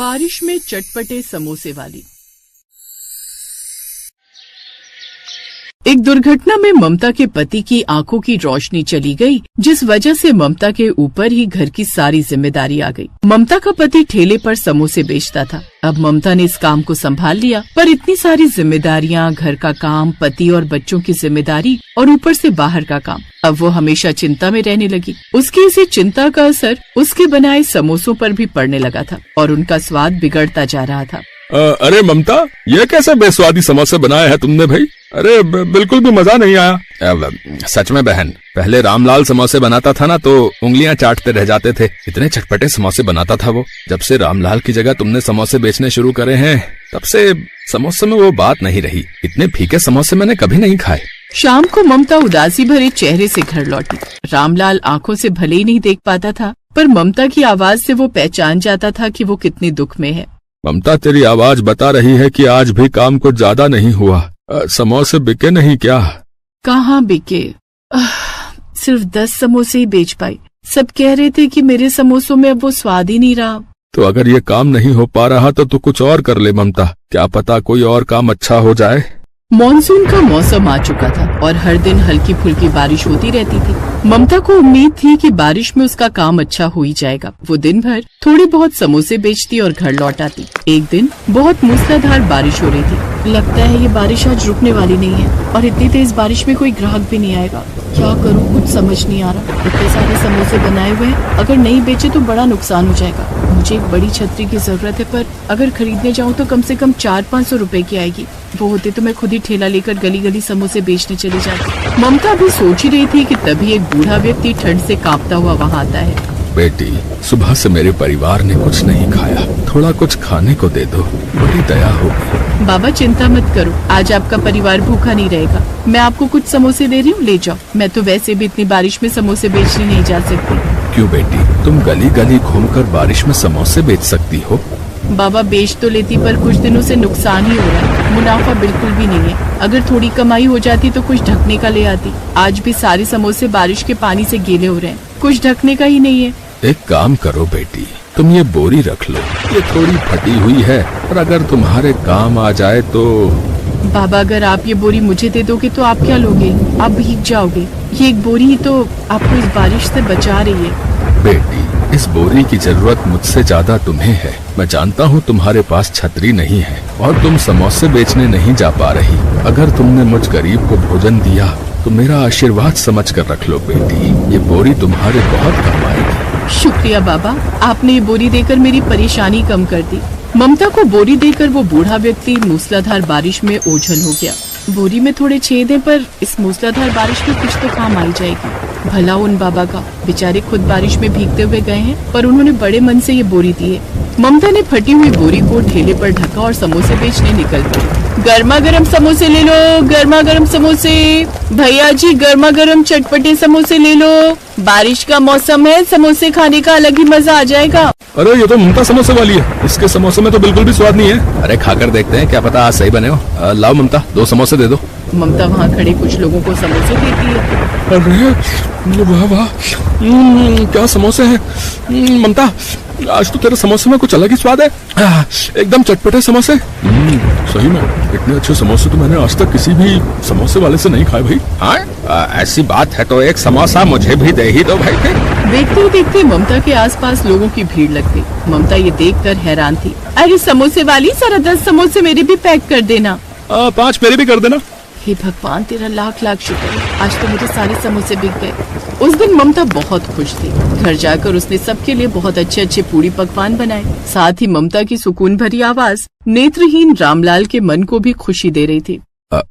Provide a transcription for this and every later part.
बारिश में चटपटे समोसे वाली। एक दुर्घटना में ममता के पति की आंखों की रोशनी चली गई, जिस वजह से ममता के ऊपर ही घर की सारी जिम्मेदारी आ गई। ममता का पति ठेले पर समोसे बेचता था। अब ममता ने इस काम को संभाल लिया, पर इतनी सारी जिम्मेदारियां, घर का काम, पति और बच्चों की जिम्मेदारी और ऊपर से बाहर का काम। अब वो हमेशा चिंता में रहने लगी। उसकी इसी चिंता का असर उसके बनाए समोसों पर भी पड़ने लगा था और उनका स्वाद बिगड़ता जा रहा था। अरे ममता, ये कैसे बेस्वादी समोसे बनाए हैं तुमने भाई? अरे बिल्कुल भी मजा नहीं आया। सच में बहन, पहले रामलाल समोसे बनाता था ना तो उंगलियां चाटते रह जाते थे। इतने चटपटे समोसे बनाता था वो। जब से रामलाल की जगह तुमने समोसे बेचने शुरू करे हैं, तब से समोसे में वो बात नहीं रही। इतने फीके समोसे मैंने कभी नहीं खाए। शाम को ममता उदासी भरे चेहरे से घर लौटी। रामलाल आंखों से भले ही नहीं देख पाता था, पर ममता की आवाज से वो पहचान जाता था कि वो कितने दुख में है। ममता, तेरी आवाज बता रही है कि आज भी काम कुछ ज्यादा नहीं हुआ। समोसे बिके नहीं क्या? कहाँ बिके? सिर्फ 10 समोसे ही बेच पाई। सब कह रहे थे कि मेरे समोसों में अब वो स्वाद ही नहीं रहा। तो अगर ये काम नहीं हो पा रहा तो तू कुछ और कर ले ममता। क्या पता कोई और काम अच्छा हो जाए। मॉनसून का मौसम आ चुका था और हर दिन हल्की फुल्की बारिश होती रहती थी। ममता को उम्मीद थी कि बारिश में उसका काम अच्छा हो ही जाएगा। वो दिन भर थोड़ी बहुत समोसे बेचती और घर लौट आती। एक दिन बहुत मूसलाधार बारिश हो रही थी। लगता है ये बारिश आज रुकने वाली नहीं है और इतनी तेज बारिश में कोई ग्राहक भी नहीं आएगा। क्या करूँ, कुछ समझ नहीं आ रहा। इतने सारे समोसे बनाए हुए हैं, अगर नहीं बेचे तो बड़ा नुकसान हो जाएगा। मुझे एक बड़ी छतरी की जरूरत है, पर अगर खरीदने जाऊँ तो कम से कम 400-500 रुपए की आएगी। वो होते तो मैं खुद ही ठेला लेकर गली गली समोसे बेचने चली जाती। ममता भी सोच ही रही थी कि तभी एक बूढ़ा व्यक्ति ठंड से कांपता हुआ वहाँ आता है। बेटी, सुबह से मेरे परिवार ने कुछ नहीं खाया, थोड़ा कुछ खाने को दे दो, बड़ी दया होगी। बाबा चिंता मत करो, आज आपका परिवार भूखा नहीं रहेगा। मैं आपको कुछ समोसे दे रही हूँ, ले जाओ। मैं तो वैसे भी इतनी बारिश में समोसे बेचने नहीं जा सकती। क्यों बेटी, तुम गली गली घूमकर बारिश में समोसे बेच सकती हो। बाबा बेच तो लेती, पर कुछ दिनों से नुकसान ही हो रहा है। मुनाफा बिल्कुल भी नहीं है। अगर थोड़ी कमाई हो जाती तो कुछ ढकने का ले आती। आज भी सारे समोसे बारिश के पानी से गीले हो रहे हैं, कुछ ढकने का ही नहीं है। एक काम करो बेटी, तुम ये बोरी रख लो। ये थोड़ी फटी हुई है, और अगर तुम्हारे काम आ जाए तो। बाबा, अगर आप ये बोरी मुझे दे दोगे तो आप क्या लोगे? आप भीग जाओगे। ये एक बोरी ही तो आपको इस बारिश से बचा रही है। बेटी, इस बोरी की जरूरत मुझसे ज्यादा तुम्हें है। मैं जानता हूँ तुम्हारे पास छतरी नहीं है और तुम समोसे बेचने नहीं जा पा रही। अगर तुमने मुझ गरीब को भोजन दिया तो मेरा आशीर्वाद समझ कर रख लो बेटी। ये बोरी तुम्हारे बहुत काम आएगी। शुक्रिया बाबा, आपने ये बोरी देकर मेरी परेशानी कम कर दी। ममता को बोरी देकर वो बूढ़ा व्यक्ति मूसलाधार बारिश में ओझल हो गया। बोरी में थोड़े छेद हैं, पर इस मूसलाधार बारिश में कुछ तो काम आई जाएगी। भला उन बाबा का, बेचारे खुद बारिश में भीगते हुए गए हैं, पर उन्होंने बड़े मन से ये बोरी दी है। ममता ने फटी हुई बोरी को ठेले पर ढका और समोसे बेचने निकल पड़ी। गर्मा गर्म समोसे ले लो, गर्मा गर्म समोसे। भैया जी, गर्मा गर्म चटपटे समोसे ले लो। बारिश का मौसम है, समोसे खाने का अलग ही मजा आ जाएगा। अरे ये तो ममता समोसे वाली है। इसके समोसे में तो बिल्कुल भी स्वाद नहीं है। अरे खाकर देखते हैं, क्या पता आज सही बने हो। लाओ ममता, 2 समोसे दे दो। ममता वहाँ खड़े कुछ लोगों को समोसे देती है। अरे वाह वाह, क्या समोसे हैं। ममता, आज तो तेरे समोसे में कुछ अलग ही स्वाद है। एकदम चटपटे समोसे। सही में इतने अच्छे समोसे तो मैंने आज तक किसी भी समोसे वाले से नहीं खाए भाई। हाँ, ऐसी बात है तो एक समोसा मुझे भी दे ही दो भाई। देखते देखते ममता के आसपास लोगों की भीड़ लग गई। ममता ये देखकर हैरान थी। अरे समोसे वाली, जरा 10 समोसे मेरे भी पैक कर देना। 5 मेरे भी कर देना। हे भगवान, तेरा लाख लाख शुक्र है, आज तो मेरे सारे समोसे बिक गए। उस दिन ममता बहुत खुश थी। घर जाकर उसने सबके लिए बहुत अच्छे अच्छे पूरी पकवान बनाए। साथ ही ममता की सुकून भरी आवाज नेत्रहीन रामलाल के मन को भी खुशी दे रही थी।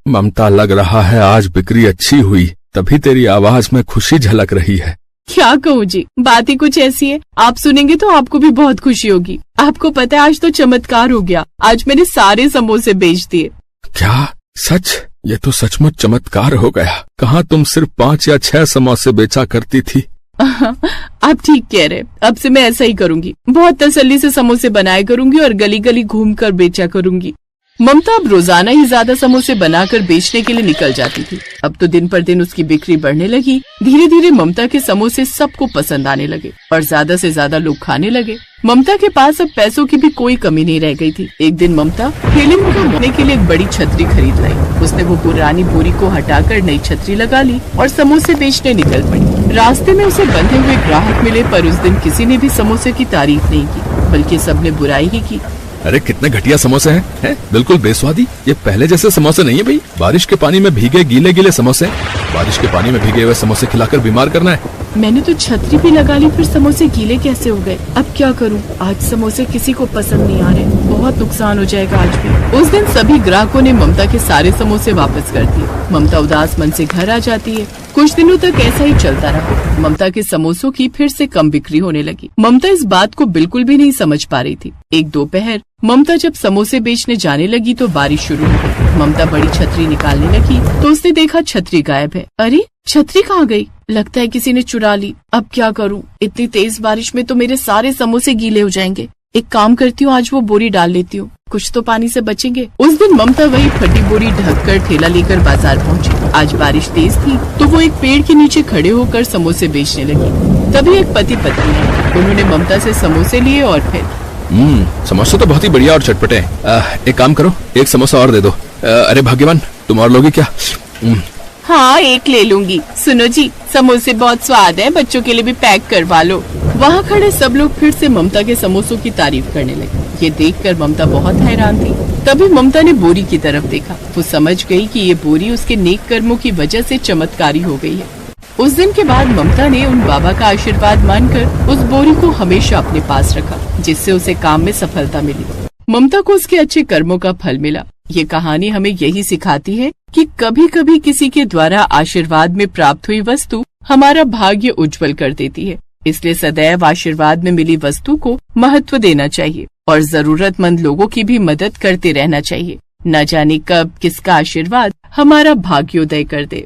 ममता, लग रहा है आज बिक्री अच्छी हुई, तभी तेरी आवाज में खुशी झलक रही है। क्या कहूँ जी, बात ही कुछ ऐसी है। आप सुनेंगे तो आपको भी बहुत खुशी होगी। आपको पता है, आज तो चमत्कार हो गया। आज मैंने सारे समोसे बेच दिए। क्या सच? ये तो सचमुच चमत्कार हो गया। कहाँ तुम सिर्फ 5 या 6 समोसे बेचा करती थी। आप ठीक कह रहे। अब से मैं ऐसा ही करूंगी। बहुत तसल्ली से समोसे बनाया करूंगी और गली गली घूमकर बेचा करूंगी। ममता अब रोजाना ही ज्यादा समोसे बनाकर बेचने के लिए निकल जाती थी। अब तो दिन पर दिन उसकी बिक्री बढ़ने लगी। धीरे धीरे ममता के समोसे सबको पसंद आने लगे और ज्यादा से ज्यादा लोग खाने लगे। ममता के पास अब पैसों की भी कोई कमी नहीं रह गई थी। एक दिन ममता ठेले में घूमने के लिए एक बड़ी छतरी खरीद लाई। उसने वो पुरानी बोरी को हटाकर नई छतरी लगा ली और समोसे बेचने निकल पड़ी। रास्ते में उसे बंधे हुए ग्राहक मिले, पर उस दिन किसी ने भी समोसे की तारीफ नहीं की, बल्कि सबने बुराई ही की। अरे कितने घटिया समोसे हैं, बिल्कुल बेस्वादी। ये पहले जैसे समोसे नहीं है भाई। बारिश के पानी में भीगे गीले गीले समोसे। बारिश के पानी में भीगे हुए समोसे खिलाकर बीमार करना है। मैंने तो छतरी भी लगा ली, फिर समोसे गीले कैसे हो गए? अब क्या करूं? आज समोसे किसी को पसंद नहीं आ रहे, बहुत नुकसान हो जाएगा आज भी। उस दिन सभी ग्राहकों ने ममता के सारे समोसे वापस कर दिए। ममता उदास मन से घर आ जाती है। कुछ दिनों तक ऐसा ही चलता रहा। ममता के समोसों की फिर से कम बिक्री होने लगी। ममता इस बात को बिल्कुल भी नहीं समझ पा रही थी। एक दोपहर ममता जब समोसे बेचने जाने लगी तो बारिश शुरू हो गई। ममता बड़ी छतरी निकालने लगी तो उसने देखा छतरी गायब है। अरे छतरी कहाँ गई? लगता है किसी ने चुरा ली। अब क्या करूं? इतनी तेज बारिश में तो मेरे सारे समोसे गीले हो जाएंगे। एक काम करती हूँ, आज वो बोरी डाल लेती हूँ, कुछ तो पानी से बचेंगे। उस दिन ममता वही फटी बोरी ढककर ठेला लेकर बाजार पहुँची। आज बारिश तेज थी तो वो एक पेड़ के नीचे खड़े होकर समोसे बेचने लगी। तभी एक पति पत्नी आई। उन्होंने ममता से समोसे लिए और फिर समोसे तो बहुत ही बढ़िया और चटपटे हैं। एक काम करो, एक समोसा और दे दो। अरे भाग्यवान, तुम और लोगी क्या? हाँ, एक ले लूंगी। सुनो जी, समोसे बहुत स्वाद है, बच्चों के लिए भी पैक करवा लो। वहाँ खड़े सब लोग फिर से ममता के समोसों की तारीफ करने लगे। ये देखकर ममता बहुत हैरान थी। तभी ममता ने बोरी की तरफ देखा। वो समझ गई कि ये बोरी उसके नेक कर्मों की वजह से चमत्कारी हो गई है। उस दिन के बाद ममता ने उन बाबा का आशीर्वाद मानकर उस बोरी को हमेशा अपने पास रखा, जिससे उसे काम में सफलता मिली। ममता को उसके अच्छे कर्मों का फल मिला। ये कहानी हमें यही सिखाती है कि कभी कभी किसी के द्वारा आशीर्वाद में प्राप्त हुई वस्तु हमारा भाग्य उज्जवल कर देती है। इसलिए सदैव आशीर्वाद में मिली वस्तु को महत्व देना चाहिए और जरूरतमंद लोगों की भी मदद करते रहना चाहिए। न जाने कब किसका आशीर्वाद हमारा भाग्योदय कर दे।